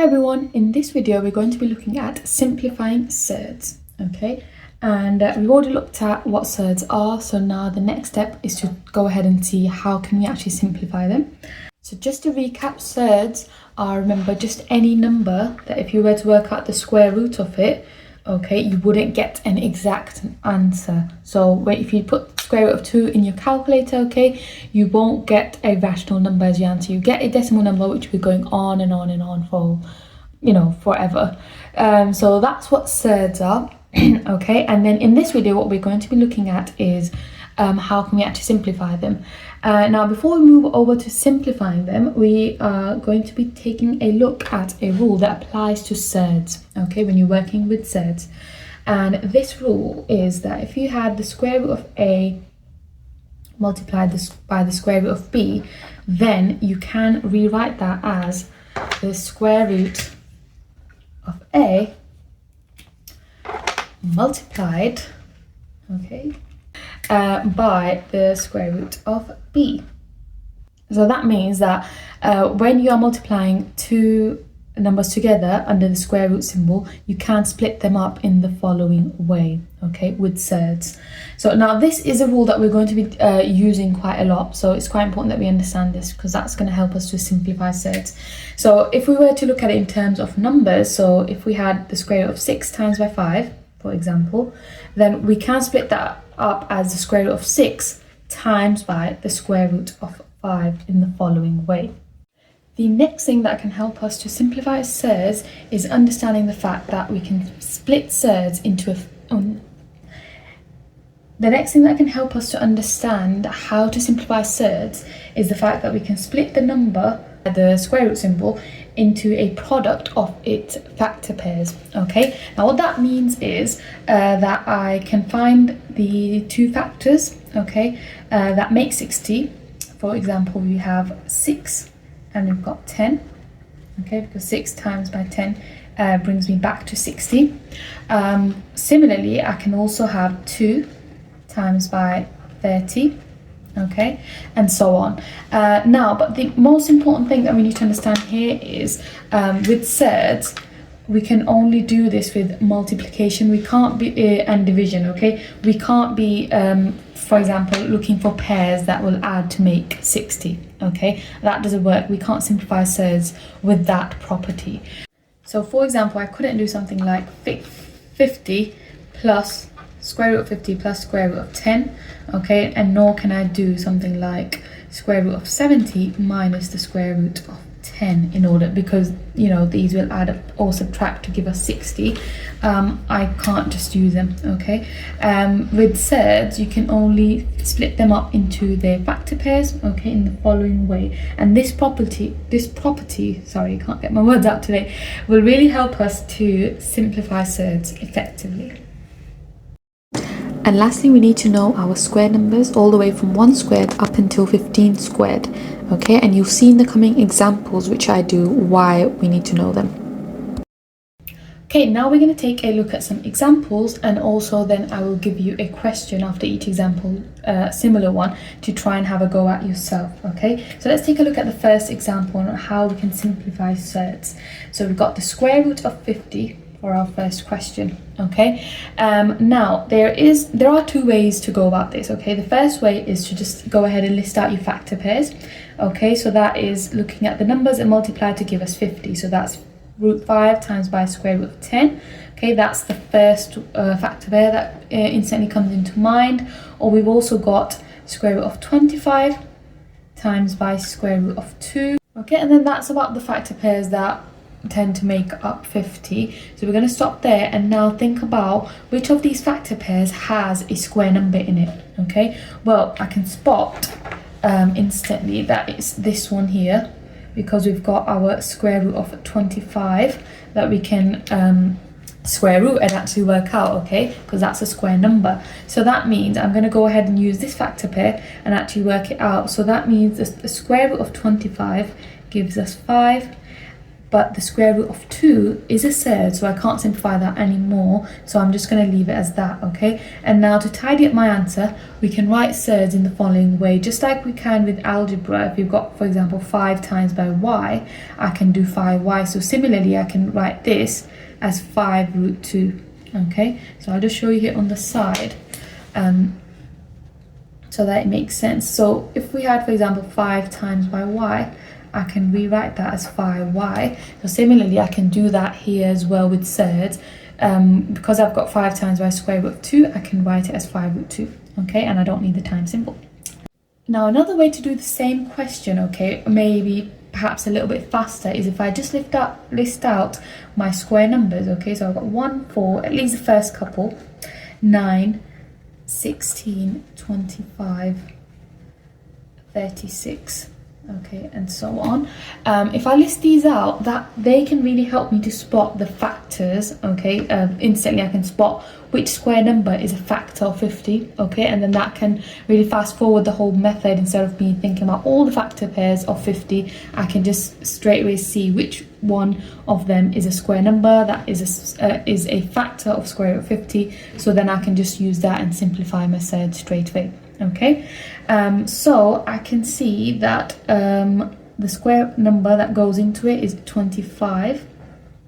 everyone, in this video we're going to be looking at simplifying surds, okay? And we've already looked at what surds are, so now the next step is to go ahead and see how can we actually simplify them. So just to recap, surds are, remember, just any number that if you were to work out the square root of it, okay, you wouldn't get an exact answer. So if you put square root of 2 in your calculator, okay, you won't get a rational number as your answer. You get a decimal number which will be going on and on and on for, forever. So that's what surds are. Okay, and then in this video what we're going to be looking at is how can we actually simplify them. Now before we move over to simplifying them, we are going to be taking a look at a rule that applies to surds, okay, when you're working with surds. And this rule is that if you had the square root of a multiplied by the square root of b, then you can rewrite that as the square root of a multiplied, okay, by the square root of b. So that means that when you are multiplying two numbers together under the square root symbol, you can split them up in the following way, okay, with surds. So now this is a rule that we're going to be using quite a lot, so it's quite important that we understand this because that's going to help us to simplify surds. So if we were to look at it in terms of numbers, so if we had the square root of 6 times by 5, for example, then we can split that up as the square root of 6 times by the square root of 5 in the following way. The next thing that can help us to simplify surds is understanding the fact that we can split surds into the next thing that can help us to understand how to simplify surds is the fact that we can split the number, the square root symbol, into a product of its factor pairs, okay? Now what that means is that I can find the two factors, okay, that make 60. For example, we have 6 and we've got 10, okay, because 6 times by 10 brings me back to 60. Similarly, I can also have 2 times by 30, okay, and so on. Now, but the most important thing that we need to understand here is with surds, we can only do this with multiplication. We can't be and division, okay? We can't be, for example, looking for pairs that will add to make 60, okay? That doesn't work. We can't simplify surds with that property. So for example, I couldn't do something like 50 plus square root of 50 plus square root of 10, okay, and nor can I do something like square root of 70 minus the square root of 10 in order, because these will add up or subtract to give us 60. I can't just use them, okay. With surds you can only split them up into their factor pairs, okay, in the following way, and this property, sorry, I can't get my words out today, will really help us to simplify surds effectively. And lastly, we need to know our square numbers all the way from 1 squared up until 15 squared, okay? And you'll see in the coming examples, which I do, why we need to know them. Okay, now we're going to take a look at some examples, and also then I will give you a question after each example, similar one, to try and have a go at yourself, okay? So let's take a look at the first example on how we can simplify surds. So we've got the square root of 50 for our first question, okay. Now there are two ways to go about this, okay. The first way is to just go ahead and list out your factor pairs, okay. So that is looking at the numbers and multiply to give us 50. So that's root 5 times by square root of 10, okay. That's the first factor pair that instantly comes into mind. Or we've also got square root of 25 times by square root of 2, okay. And then that's about the factor pairs that tend to make up 50. So we're going to stop there and now think about which of these factor pairs has a square number in it, okay. Well, I can spot instantly that it's this one here, because we've got our square root of 25 that we can square root and actually work out, okay, because that's a square number. So that means I'm going to go ahead and use this factor pair and actually work it out. So that means the square root of 25 gives us 5 but the square root of 2 is a surd, so I can't simplify that anymore, so I'm just going to leave it as that, okay? And now to tidy up my answer, we can write surds in the following way, just like we can with algebra. If you've got, for example, 5 times by y, I can do 5y, so similarly I can write this as 5 root 2, okay? So I'll just show you here on the side, so that it makes sense. So if we had, for example, 5 times by y, I can rewrite that as 5y. So similarly, I can do that here as well with surds. Because I've got 5 times by square root of 2, I can write it as 5 root 2, okay? And I don't need the times symbol. Now, another way to do the same question, okay, maybe perhaps a little bit faster, is if I just list out my square numbers, okay? So I've got 1, 4, at least the first couple, 9, 16, 25, 36, okay, and so on. If I list these out, that they can really help me to spot the factors, okay? Instantly I can spot which square number is a factor of 50, okay? And then that can really fast forward the whole method. Instead of me thinking about all the factor pairs of 50, I can just straight away see which one of them is a square number that is a factor of square root of 50. So then I can just use that and simplify my surd straight away, okay? So I can see that the square number that goes into it is 25,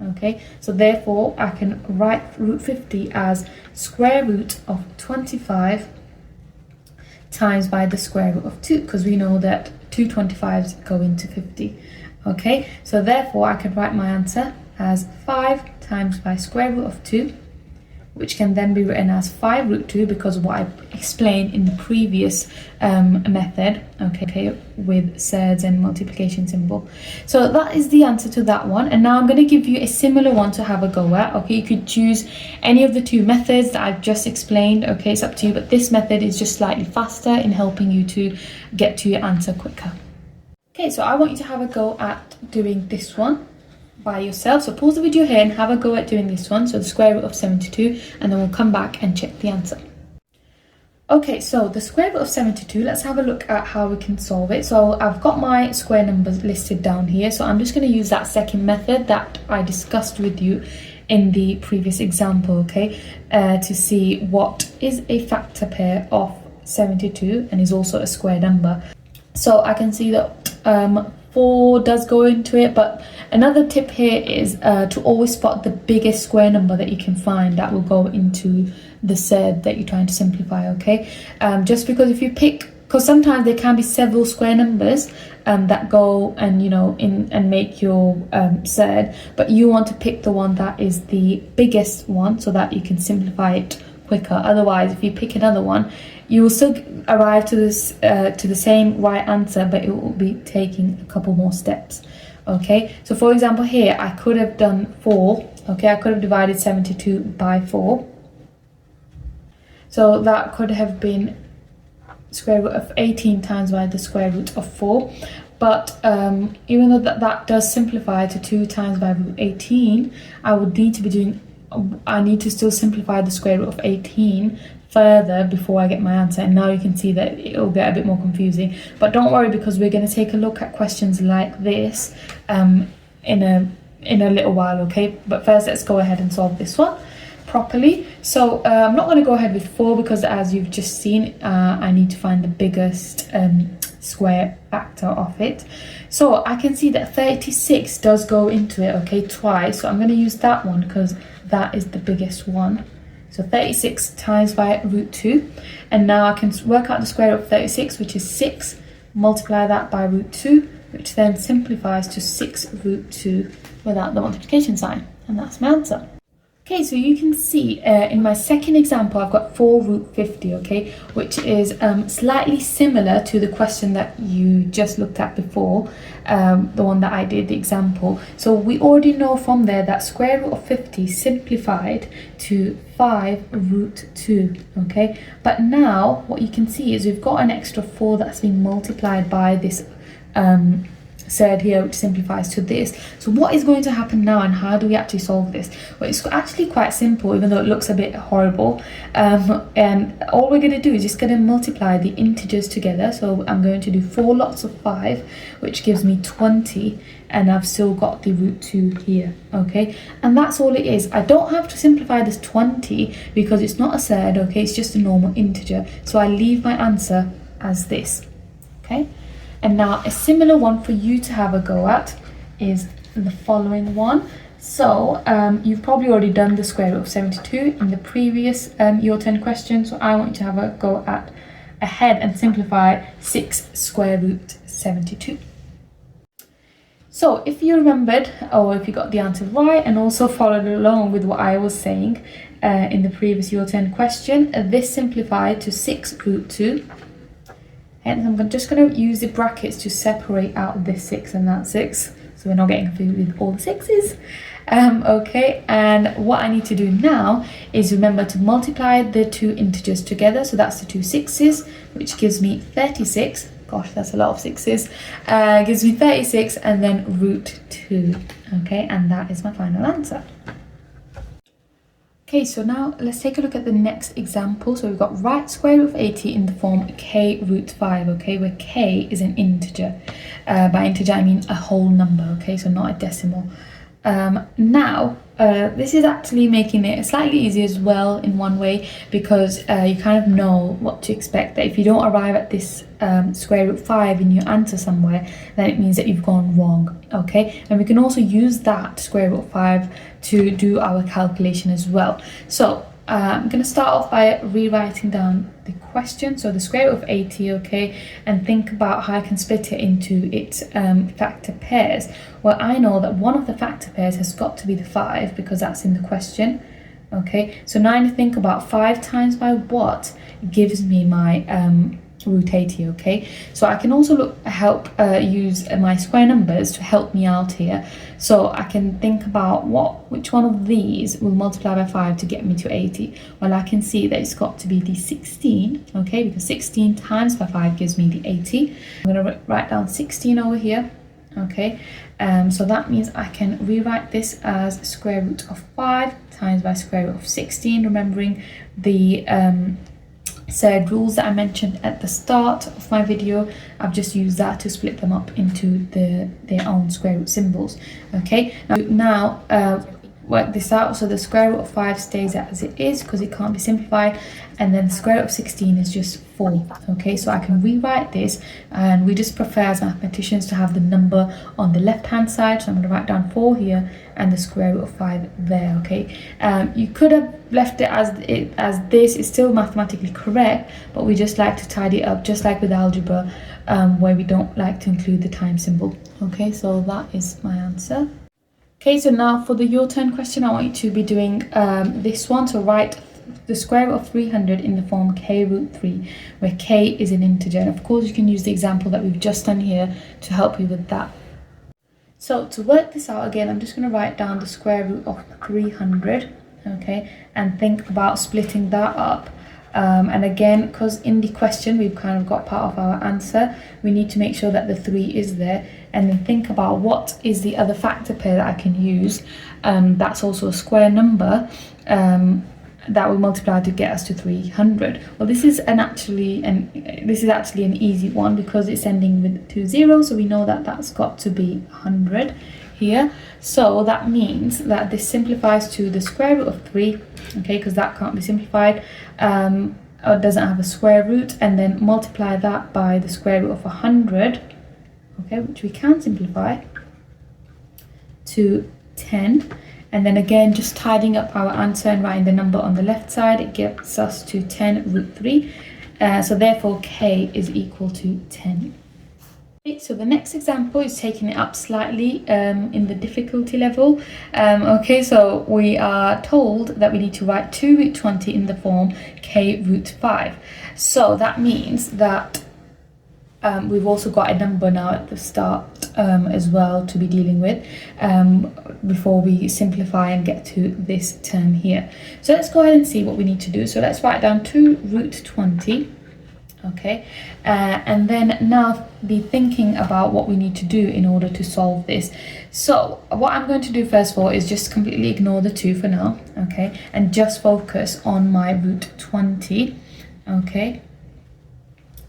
okay? So therefore I can write root 50 as square root of 25 times by the square root of 2, because we know that 2 25s go into 50, okay? So therefore I can write my answer as 5 times by square root of 2, which can then be written as 5 root 2 because of what I explained in the previous method, okay, with surds and multiplication symbol. So that is the answer to that one. And now I'm going to give you a similar one to have a go at, okay? You could choose any of the two methods that I've just explained, okay? It's up to you, but this method is just slightly faster in helping you to get to your answer quicker. Okay, so I want you to have a go at doing this one by yourself. So pause the video here and have a go at doing this one, so the square root of 72, and then we'll come back and check the answer. Okay, so the square root of 72, let's have a look at how we can solve it. So I've got my square numbers listed down here, so I'm just going to use that second method that I discussed with you in the previous example, okay, to see what is a factor pair of 72 and is also a square number. So I can see that 4 does go into it, but another tip here is to always spot the biggest square number that you can find that will go into the surd that you're trying to simplify, okay? Just because if you pick, because sometimes there can be several square numbers that go and, you know, in and make your surd, but you want to pick the one that is the biggest one so that you can simplify it quicker. Otherwise, if you pick another one, you will still arrive to this to the same right answer, but it will be taking a couple more steps, okay? So for example here, I could have done 4, okay? I could have divided 72 by 4. So that could have been square root of 18 times by the square root of 4. But even though that does simplify to 2 times by root 18, I need to still simplify the square root of 18 further before I get my answer. And now you can see that it'll get a bit more confusing, but don't worry, because we're going to take a look at questions like this in a little while, okay? But first let's go ahead and solve this one properly. So I'm not going to go ahead with 4 because, as you've just seen, I need to find the biggest square factor of it. So I can see that 36 does go into it, okay, twice. So I'm going to use that one because that is the biggest one. So 36 times by root 2, and now I can work out the square root of 36, which is 6, multiply that by root 2, which then simplifies to 6 root 2 without the multiplication sign, and that's my answer. Okay, so you can see in my second example, I've got 4 root 50, okay, which is slightly similar to the question that you just looked at before, the one that I did, the example. So we already know from there that square root of 50 simplified to 5 root 2, okay? But now what you can see is we've got an extra 4 that's being multiplied by this surd here, which simplifies to this. So what is going to happen now, and how do we actually solve this? Well, it's actually quite simple, even though it looks a bit horrible. And all we're going to do is just going to multiply the integers together. So I'm going to do 4 lots of 5, which gives me 20, and I've still got the root 2 here. Okay, and that's all it is. I don't have to simplify this 20 because it's not a surd. Okay, it's just a normal integer, so I leave my answer as this. Okay, and now a similar one for you to have a go at is the following one. So you've probably already done the square root of 72 in the previous Your Turn question, so I want you to have a go at ahead and simplify 6 square root 72. So if you remembered, or if you got the answer right and also followed along with what I was saying in the previous Your Turn question, this simplified to 6 root 2. And I'm just going to use the brackets to separate out this 6 and that 6, so we're not getting confused with all the 6's. Okay, and what I need to do now is remember to multiply the 2 integers together. So that's the 2 6's, which gives me 36. Gosh, that's a lot of 6's. Gives me 36 and then root 2. Okay, and that is my final answer. Okay, so now let's take a look at the next example. So we've got write square root of 80 in the form k root 5, okay, where k is an integer. By integer, I mean a whole number, okay, so not a decimal. Now, this is actually making it slightly easier as well in one way, because you kind of know what to expect, that if you don't arrive at this square root 5 in your answer somewhere, then it means that you've gone wrong, okay? And we can also use that square root of 5 to do our calculation as well. So I'm going to start off by rewriting down the question, so the square root of 80, okay, and think about how I can split it into its factor pairs. Well, I know that one of the factor pairs has got to be the 5 because that's in the question, okay? So now I need to think about 5 times by what gives me my root 80, okay? So I can also use my square numbers to help me out here. So I can think about which one of these will multiply by 5 to get me to 80. Well, I can see that it's got to be the 16, okay, because 16 times by 5 gives me the 80. I'm going to write down 16 over here, okay? So that means I can rewrite this as square root of 5 times by square root of 16, remembering the surd rules that I mentioned at the start of my video. I've just used that to split them up into their own square root symbols. Okay, now work this out. So the square root of 5 stays as it is because it can't be simplified, and then the square root of 16 is just 4. Okay, so I can rewrite this, and we just prefer as mathematicians to have the number on the left hand side, so I'm going to write down 4 here and the square root of 5 there. Okay, you could have left it as this. It's still mathematically correct, but we just like to tidy it up, just like with algebra, where we don't like to include the time symbol. Okay, so that is my answer. Okay, so now for the Your Turn question, I want you to be doing this one. So write the square root of 300 in the form k root 3, where k is an integer. And of course, you can use the example that we've just done here to help you with that. So to work this out again, I'm just going to write down the square root of 300, okay, and think about splitting that up. And again, because in the question we've kind of got part of our answer, we need to make sure that the 3 is there, and then think about what is the other factor pair that I can use that's also a square number that will multiply to get us to 300. Well, this is actually an easy one because it's ending with 2 zeros, so we know that that's got to be 100 here. So that means that this simplifies to the square root of 3, okay, because that can't be simplified, or doesn't have a square root, and then multiply that by the square root of 100, okay, which we can simplify to 10. And then again, just tidying up our answer and writing the number on the left side, it gets us to 10 root 3. So therefore, k is equal to 10. Okay, so the next example is taking it up slightly in the difficulty level. Okay, so we are told that we need to write 2 root 20 in the form k root 5. So that means that we've also got a number now at the start as well to be dealing with before we simplify and get to this term here. So let's go ahead and see what we need to do. So let's write down 2 root 20, Okay, and then now be thinking about what we need to do in order to solve this. So what I'm going to do first of all is just completely ignore the 2 for now, okay, and just focus on my root 20, okay,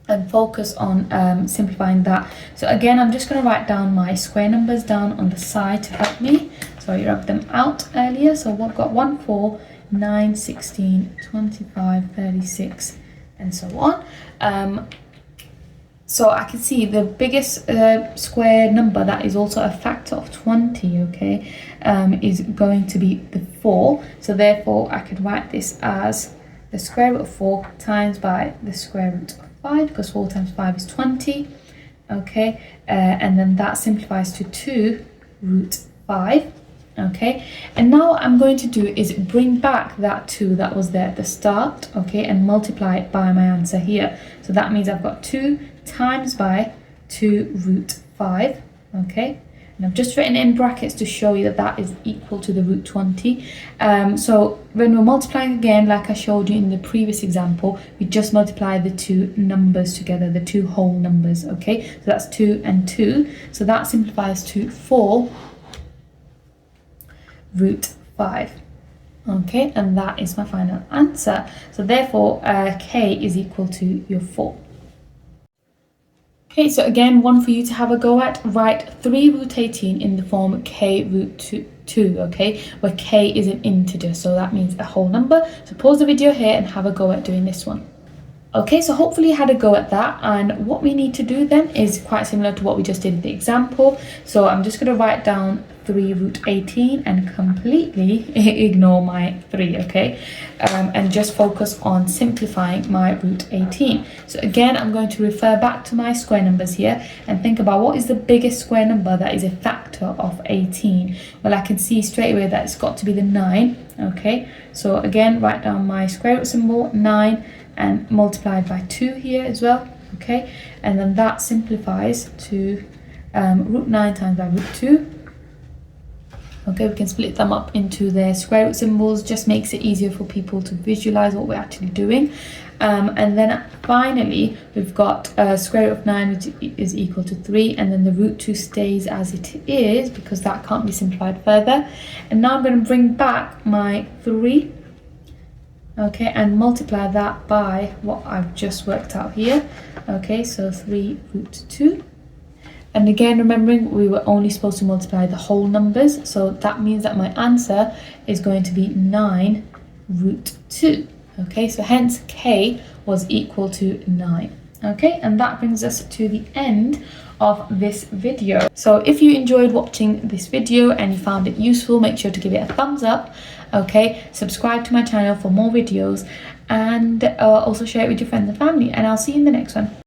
and focus on simplifying that. So again, I'm just going to write down my square numbers down on the side to help me. So I rubbed them out earlier. So we've got 1, 4, 9, 16, 25, 36, and so on. So I can see the biggest square number that is also a factor of 20, okay, is going to be the 4. So therefore I could write this as the square root of 4 times by the square root of 5, because 4 times 5 is 20, okay, and then that simplifies to 2 root 5. Okay, and now what I'm going to do is bring back that 2 that was there at the start, okay, and multiply it by my answer here. So that means I've got 2 times by 2 root 5, okay, and I've just written in brackets to show you that that is equal to the root 20. So when we're multiplying again, like I showed you in the previous example, we just multiply the 2 numbers together, the 2 whole numbers, okay, so that's 2 and 2, so that simplifies to 4 root 5, okay, and that is my final answer. So therefore k is equal to your 4. Okay, so again, one for you to have a go at. Write 3 root 18 in the form k root 2, okay, where k is an integer, so that means a whole number. So pause the video here and have a go at doing this one. Okay, so hopefully you had a go at that, and what we need to do then is quite similar to what we just did in the example. So I'm just going to write down 3 root 18 and completely ignore my 3, okay, and just focus on simplifying my root 18. So again, I'm going to refer back to my square numbers here and think about what is the biggest square number that is a factor of 18. Well, I can see straight away that it's got to be the 9, okay, so again, write down my square root symbol, 9, and multiplied by 2 here as well, okay, and then that simplifies to root 9 times by root 2. Okay, we can split them up into their square root symbols, just makes it easier for people to visualize what we're actually doing. And then finally, we've got square root of 9, which is equal to 3, and then the root 2 stays as it is because that can't be simplified further. And now I'm going to bring back my 3, okay, and multiply that by what I've just worked out here. Okay, so 3 root 2. And again, remembering we were only supposed to multiply the whole numbers, so that means that my answer is going to be 9 root 2. Okay, so hence k was equal to 9. Okay, and that brings us to the end of this video. So if you enjoyed watching this video and you found it useful, make sure to give it a thumbs up. Okay, subscribe to my channel for more videos, and also share it with your friends and family, and I'll see you in the next one.